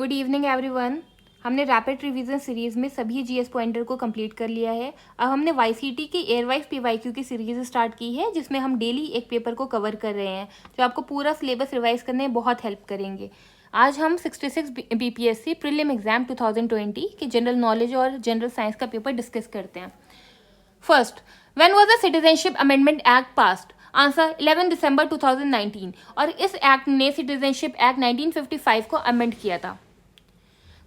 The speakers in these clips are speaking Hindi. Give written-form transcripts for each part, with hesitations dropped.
Good evening everyone. हमने रैपिड रिवीजन सीरीज में सभी जीएस पॉइंटर को कंप्लीट कर लिया है। अब हमने वाईसीटी की एयरवाइज पीवाईक्यू की सीरीज स्टार्ट की है, जिसमें हम डेली एक पेपर को कवर कर रहे हैं, जो आपको पूरा सिलेबस रिवाइज करने में बहुत हेल्प करेंगे। आज हम 66 बीपीएससी प्रीलिम एग्जाम 2020 के जनरल नॉलेज और जनरल साइंस का पेपर डिस्कस करते हैं। First, when was the citizenship amendment act passed? Answer 11 दिसंबर 2019। और इस एक्ट ने सिटीजनशिप एक्ट 1955 को अमेंड किया था।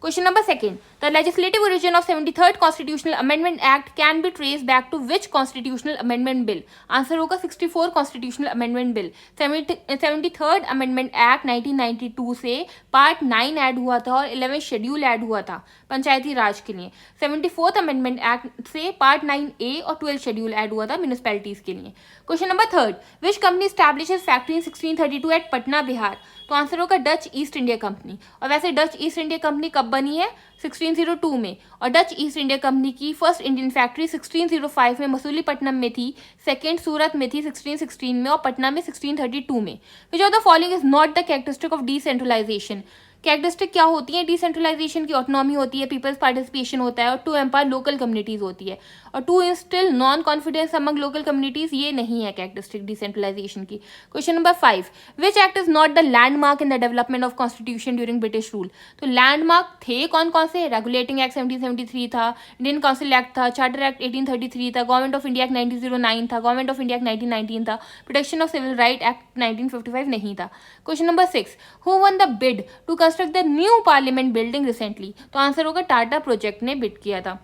Question number second. The legislative origin of 73rd Constitutional Amendment Act can be traced back to which Constitutional Amendment Bill? Answer होगा 64 Constitutional Amendment Bill। 73rd Amendment Act 1992 से पार्ट 9 ऐड हुआ था और 11 शेड्यूल ऐड हुआ था पंचायती राज के लिए। 74th Amendment Act से पार्ट 9A और 12 शेड्यूल ऐड हुआ था म्यूनिसिपैलिटीज के लिए। Question number third, which company establishes factory in 1632 at Patna Bihar? तो आंसर होगा डच ईस्ट इंडिया कंपनी। और वैसे डच ईस्ट इंडिया कंपनी कब बनी है? 1602 में। और डच ईस्ट इंडिया कंपनी की फर्स्ट इंडियन फैक्ट्री 1605 में मसूलीपट्टनम में थी, सेकेंड सूरत में थी 1616 में और पटना में 1632 में। Which of the following is not the characteristic of decentralisation? Characteristic क्या होती है डिसेंट्रलाइजेशन की? ऑटोनॉमी होती है, पीपल्स पार्टिसिपेशन होता है और टू एम्पावर लोकल कम्युनिटीज होती है। और to instil non confidence among local communities, ये नहीं है कैरेक्टरिस्टिक डिसेंट्रलाइजेशन की। Question number 5, which act is not the landmark in the development of constitution during British rule? तो लैंडमार्क थे कौन कौन से? रेगुलेटिंग एक्ट 1773 था, इंडियन काउंसिल एक्ट था, चार्टर एक्ट 1833 था, गवर्नमेंट ऑफ इंडिया एक्ट 1909 था, गवर्नमेंट ऑफ इंडिया एक्ट 1919 था, protection of civil right act 1955 नहीं था। Question number 6, who won the bid to construct the new parliament building recently? तो आंसर होगा टाटा प्रोजेक्ट ने बिड किया था।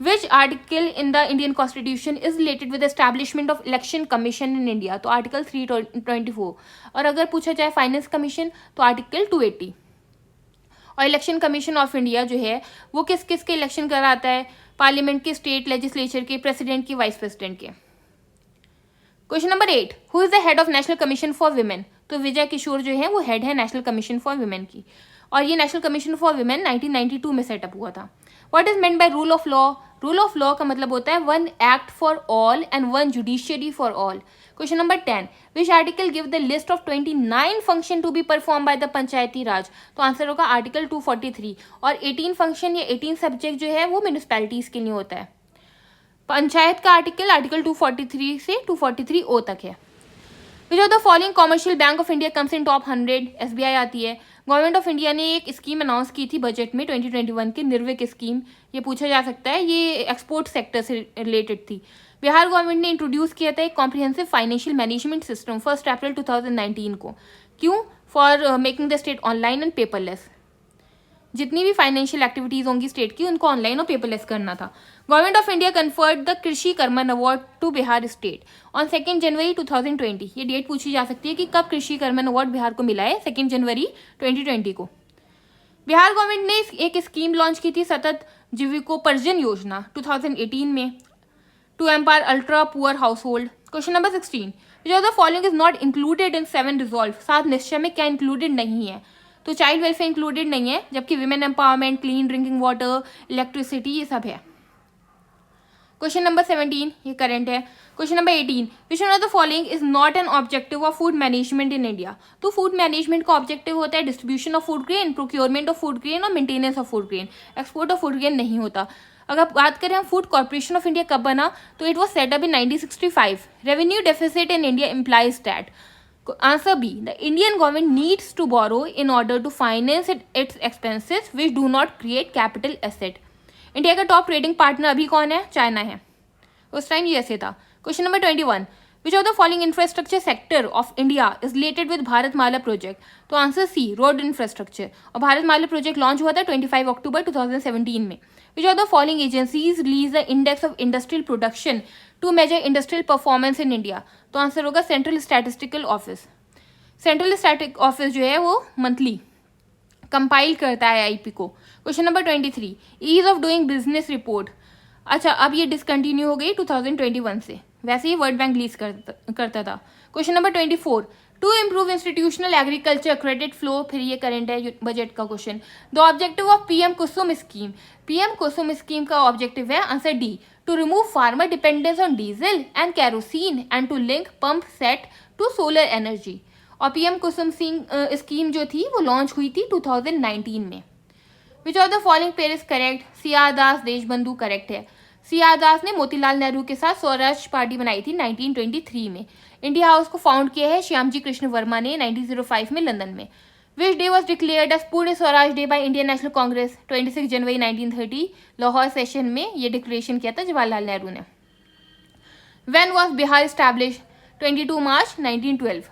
Which article in the Indian constitution is related with establishment of election commission in India? तो आर्टिकल 324। और अगर पूछा जाए फाइनेंस कमीशन तो आर्टिकल 280। और इलेक्शन कमीशन ऑफ इंडिया जो है वो किस किस के इलेक्शन कराता है? पार्लियामेंट के, स्टेट लेजिस्लेचर के, प्रेसिडेंट के, वाइस प्रेसिडेंट के। Question number 8, who is the head of national commission for women? तो विजय किशोर जो है वो हेड है नेशनल कमीशन फॉर वुमेन की। और ये नेशनल कमीशन फॉर वुमेन 1992 में सेटअप हुआ था। What is meant by rule of law? Rule of law का मतलब होता है one act for all and one judiciary for all. Question number 10, which article give the list of 29 function to be perform by the Panchayati Raj? तो आंसर होगा आर्टिकल 243। और 18 फंक्शन या 18 सब्जेक्ट जो है वो म्यूनिसिपैलिटीज के लिए होता है। पंचायत का आर्टिकल 243 से 243O तक है। विच of the following commercial bank of India comes in top 100? SBI आती है। गवर्नमेंट ऑफ इंडिया ने एक स्कीम अनाउंस की थी बजट में 2021 की, निर्विक स्कीम। ये पूछा जा सकता है, ये एक्सपोर्ट सेक्टर से रिलेटेड थी। बिहार गवर्नमेंट ने इंट्रोड्यूस किया था एक कॉम्प्रिहेंसिव फाइनेंशियल मैनेजमेंट सिस्टम 1 अप्रैल 2019 को। क्यों? For making the state online and paperless. जितनी भी फाइनेंशियल एक्टिविटीज होंगी स्टेट की उनको ऑनलाइन और पेपरलेस करना था। Government of India conferred the Krishi Karman award to Bihar state on 2 January 2020। ये डेट पूछी जा सकती है कि कब कृषि कर्मन अवार्ड बिहार को मिला है? 2 जनवरी 2020 को। बिहार गवर्नमेंट ने एक स्कीम लॉन्च की थी सतत जीविकोपार्जन योजना 2018 में to empower ultra poor house hold. Question number 16, which of the following is not included in 7 resolve? 7 निश्चय में क्या इंक्लूडेड नहीं है? तो चाइल्ड वेलफेयर इंक्लूडेड नहीं है, जबकि women empowerment, clean drinking water, electricity, ये सब है। क्वेश्चन नंबर 17, ये करंट है। Question number 18, which one of the following is not an objective of food management in India? तो फूड मैनेजमेंट का ऑब्जेक्टिव होता है distribution of food grain, procurement of food grain और maintenance of food grain. Export of food grain नहीं होता। अगर बात करें हम फूड कॉर्पोरेशन ऑफ इंडिया कब बना, तो it was setup in 1965। Revenue deficit in India implies that. Answer B, the Indian government needs to borrow in order to finance its expenses which do not create capital asset. India का टॉप ट्रेडिंग पार्टनर अभी कौन है? चाइना है। उस टाइम यूएसए था। Question number 21, which of the following infrastructure sector of India is related with Bharatmala project? तो आंसर सी, रोड इंफ्रास्ट्रक्चर। और भारतमाला प्रोजेक्ट लॉन्च हुआ था 25 अक्टूबर 2017 में। Which of the following agencies release the index of industrial production to measure industrial performance in India? तो आंसर होगा central statistical office. Central static office जो है वो मंथली कंपाइल करता है आईपी को। Question number 23, ease of doing business report. अच्छा, अब ये डिसकंटिन्यू हो गई 2021 से, वैसे ही वर्ल्ड बैंक रिलीज करता था। Question number 24, to improve institutional agriculture credit flow, फिर ये करंट है बजट का question. The objective of PM Kusum scheme? PM Kusum scheme का ऑब्जेक्टिव है answer D, to remove farmer dependence on diesel and kerosene and to link pump set to solar energy. और पीएम कुसुम स्कीम जो थी वो लॉन्च हुई थी 2019 में। Which of the following pair is correct? CR. Das, Deshbandhu correct है। सी.आर. दास ने मोतीलाल नेहरू के साथ स्वराज पार्टी बनाई थी 1923 में। इंडिया हाउस को फाउंड किया है श्यामजी कृष्ण वर्मा ने 1905 में लंदन में। Which day was declared as Purna Swaraj day by Indian National Congress? 26 जनवरी 1930 लाहौर सेशन में ये डिक्लेरेशन किया था जवाहरलाल नेहरू ने। When was Bihar established? 22 March 1912.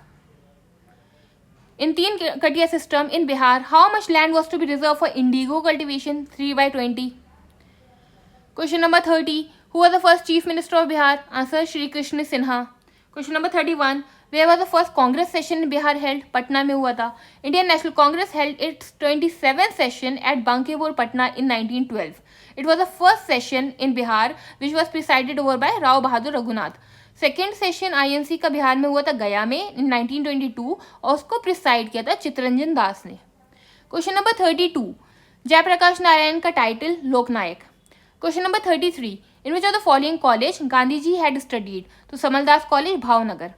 In तीन कटिया system in Bihar, how much land was to be reserved for indigo cultivation? 3/20. Question number 30. Who was the first chief minister of Bihar? Answer Shri Krishna Sinha. Question number 31. Where was the first Congress session in Bihar held? Patna में हुआ था. Indian National Congress held its 27th session at Bankepur, Patna in 1912. It was the first session in Bihar which was presided over by Rao Bahadur Raghunath. Second session INC का बिहार में हुआ था गया में in 1922 और उसको प्रिसाइड किया था चित्तरंजन दास ने. Question number 32. जयप्रकाश नारायण का title Loknayak. Question number 33. In which of the following college Gandhi ji had studied? तो Samaldas college Bhavnagar.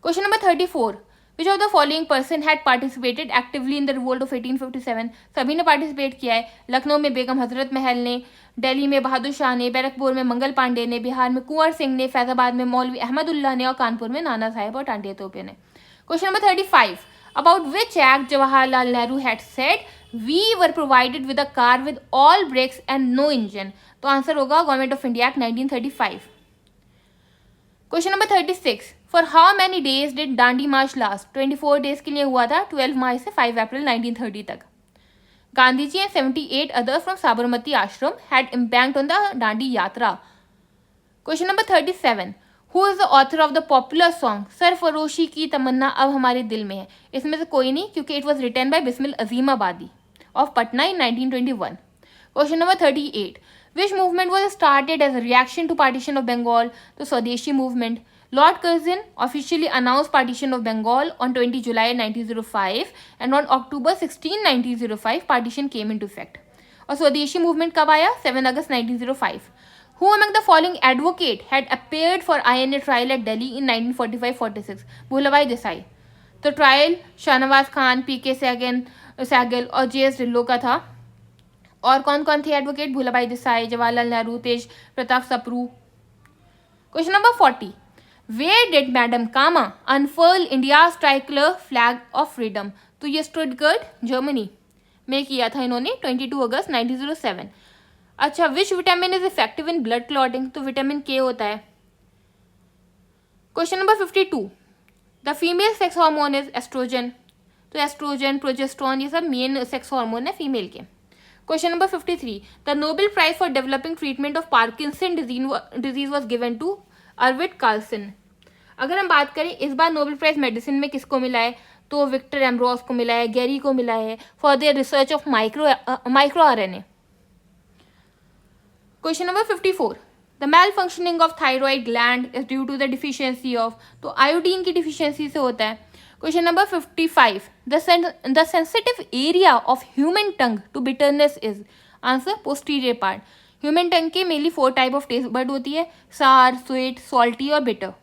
Question number 34. Which of the following person had participated actively in the revolt of 1857? सभी ने पार्टिसिपेट किया है. लखनऊ में बेगम हजरत महल ने, दिल्ली में बहादुर शाह ने, बैरकपुर में मंगल पांडे ने, बिहार में कुंवर सिंह ने, फैजाबाद में मौलवी अहमदुल्लाह ने और कानपुर में नाना साहेब और टांटिया तोपे ने. Question number 35. About which act Jawaharlal Nehru had said we were provided with a car with all brakes and no engine? तो आंसर होगा government of India act 1935. Question number 36. For how many days did Dandi march last? 24 days के लिए हुआ था 12 मार्च से 5 अप्रैल 1930 तक. Gandhi ji and 78 others from Sabarmati Ashram had embarked on the Dandi Yatra. Question number 37. Who is the author of the popular song Sarfaroshi ki Tamanna अब हमारे दिल में है? इसमें से कोई नहीं, क्योंकि it was written by Bismil Azimabadi of Patna in 1921. Question number 38. Which movement was started as a reaction to partition of Bengal? तो स्वदेशी movement. Lord Curzon officially announced partition of Bengal on 20 July 1905 and on October 16, 1905 partition came into effect. और स्वदेशी मूवमेंट कब आया? 7 अगस्त 1905. Who among the following advocate had appeared for INA trial at Delhi in 1945-46? Bhulabhai Desai. तो ट्रायल शाहनवाज खान, PK सहगल और JS ढिल्लों का था. और कौन कौन थे advocate? Bhulabhai Desai, Jawaharlal Nehru, Tej Pratap Sapru. Question number 40. Where did Madam Kama unfurl India's tricolor flag of freedom? तो ये स्टुटगर्ट जर्मनी में किया था इन्होंने 22 अगस्त 1907. अच्छा, which vitamin is effective in blood clotting? तो विटामिन के होता है. Question number 52. The female sex hormone is estrogen. तो एस्ट्रोजन, प्रोजेस्ट्रॉन ये सब मेन सेक्स हार्मोन है फीमेल के. Question number 53. The Nobel prize for developing treatment of Parkinson disease was given to Arvid Carlsson. अगर हम बात करें इस बार नोबेल प्राइज मेडिसिन में किसको मिला है? तो विक्टर एम्ब्रोस को मिला है, गैरी को मिला है for their research of micro RNA. Question number 54. The malfunctioning of thyroid gland is due to the deficiency of? तो आयोडीन की डिफिशियंसी से होता है. Question number 55. The sensitive area of human tongue to bitterness is? Answer posterior part. Human tongue के mainly 4 type of taste bud होती है, सार, स्वीट, सॉल्टी और bitter.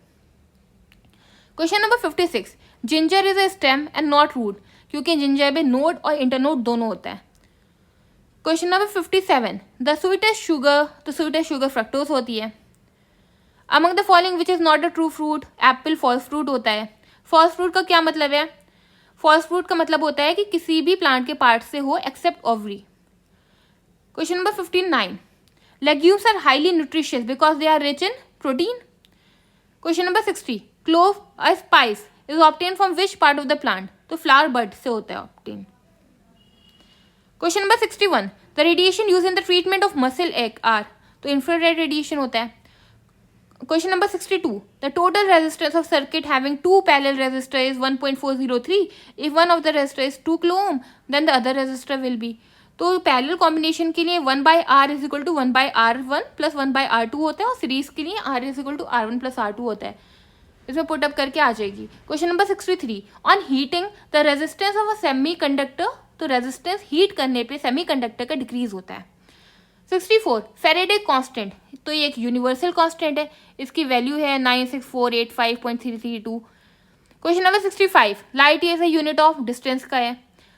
Question number 56. Ginger is a stem and not root? क्योंकि जिंजर में नोड और इंटरनोड दोनों होता है. Question number 57. The sweetest sugar? तो स्वीटेस्ट शुगर फ्रक्टोज होती है. Among the following which is not a true fruit? Apple false fruit होता है. फॉल्स फ्रूट का क्या मतलब है? फॉल्स फ्रूट का मतलब होता है कि किसी भी प्लांट के पार्ट से हो except ovary. Question number 59. Legumes are highly nutritious because they are rich in protein. Question number 60. Clove a spice is obtain from which part of the plant? तो फ्लावर बड से होता है obtain. Question number 61. The radiation use in the treatment of muscle ache are? तो इंफ्रारेड रेडिएशन होता है. Question number 62. The total resistance of circuit having 2 parallel resistor is 1.403. If one of the resistor is 2 kilo ohm then the other resistor will be. तो पैरेलल कॉम्बिनेशन के लिए 1/R is equal to 1/R1 plus 1/R2 होता है और सीरीज के लिए R is equal to R1 plus R2 होता है. इसमें पुटअप करके आ जाएगी. Question number 63. On heating the resistance of a semi conductor? तो रेजिस्टेंस हीट करने पे सेमी कंडक्टर का डिक्रीज होता है. 64. Faraday constant? तो ये एक यूनिवर्सल कांस्टेंट है, इसकी वैल्यू है 96485.332. Question number 65. Light is a unit of distance का है.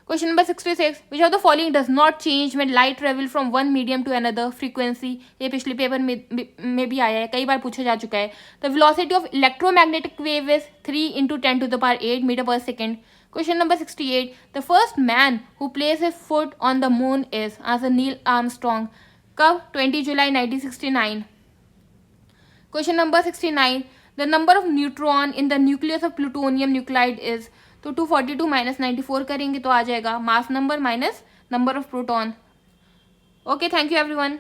Question number 66, which of the following does not change when light travel from one medium to another frequency. ये पिछले पेपर में भी आया है, कई बार पूछा जा चुका है। The velocity of electromagnetic wave is 3 × 10⁸ metre per second. Question number 68, the first man who place his foot on the moon is. Answer Neil Armstrong. कब? 20 जुलाई 1969। Question number 69, the number of neutron in the nucleus of plutonium nuclide is. तो 242 माइनस 94 करेंगे तो आ जाएगा mass number minus number of proton. Okay, thank you everyone.